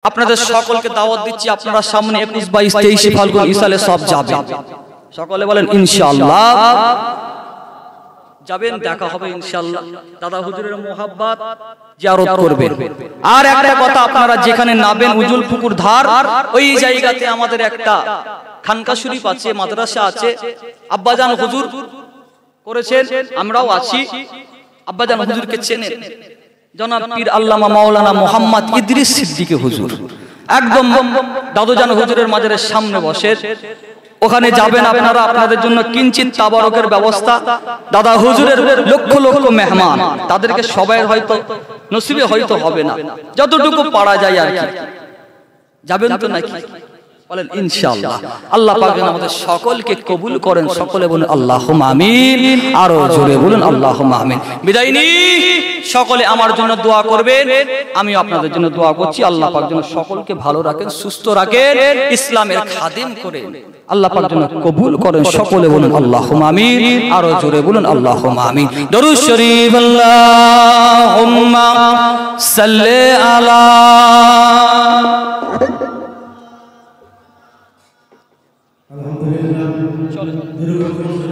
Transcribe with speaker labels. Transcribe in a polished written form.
Speaker 1: আপনাদের সকলকে দাওয়াত দিচ্ছি, আপনারা সামনে 21, 22, 23 ফাল্গুন ইসালে সব যাবেন। সকলে বলেন ইনশাআল্লাহ যাবেন, দেখা হবে ইনশাআল্লাহ। দাদা হুজুরের মোহাব্বত জিয়ারত করবেন। আর একটা কথা, আপনারা যেখানে নাবেন উজুল পুকুর ধার, ওই জায়গাতে আমাদের একটা খানকা শরীফ আছে, মাদ্রাসা আছে। আব্বাজান হুজুর করেছেন, আমরাও আছি। আব্বাজান হুজুরকে চেনেন, জনাব পীর আল্লামা মাওলানা মোহাম্মদ ইদ্রিস সিদ্দিকী হুজুর একদম দাদুজান হুজুরের মাজারের সামনে বসে। ওখানে যাবেন আপনারা, আপনাদের জন্য কিঞ্চিত তাবারকের ব্যবস্থা। দাদা হুজুরের লক্ষ লক্ষ মেহমান, তাদেরকে সবাই হয়তো নসিবে হয়তো হবে না, যতটুকু পারা যায় আর কি। যাবেন তো নাকি? বলেন ইনশাআল্লাহ। আল্লাহ পাক যেন আমাদের সকলকে কবুল করেন। সকলে বলুন আল্লাহুম্মা আমিন, আরো জোরে বলুন আল্লাহুম্মা আমিন। বিদায় নি, সকলে আমার জন্য দোয়া করবেন, আমিও আপনাদের জন্য দোয়া করছি। আল্লাহ পাক যেন সকলকে ভালো রাখেন, সুস্থ রাখেন, ইসলামের খাদিম করেন। আল্লাহ পাক যেন কবুল করেন। সকলে বলুন আল্লাহুম্মা আমিন, আরো জোরে বলুন আল্লাহুম্মা আমিন। দরুদ শরীফ আল্লাহুম্মা সাল্লি আলা
Speaker 2: আলহামদুলিল্লাহ।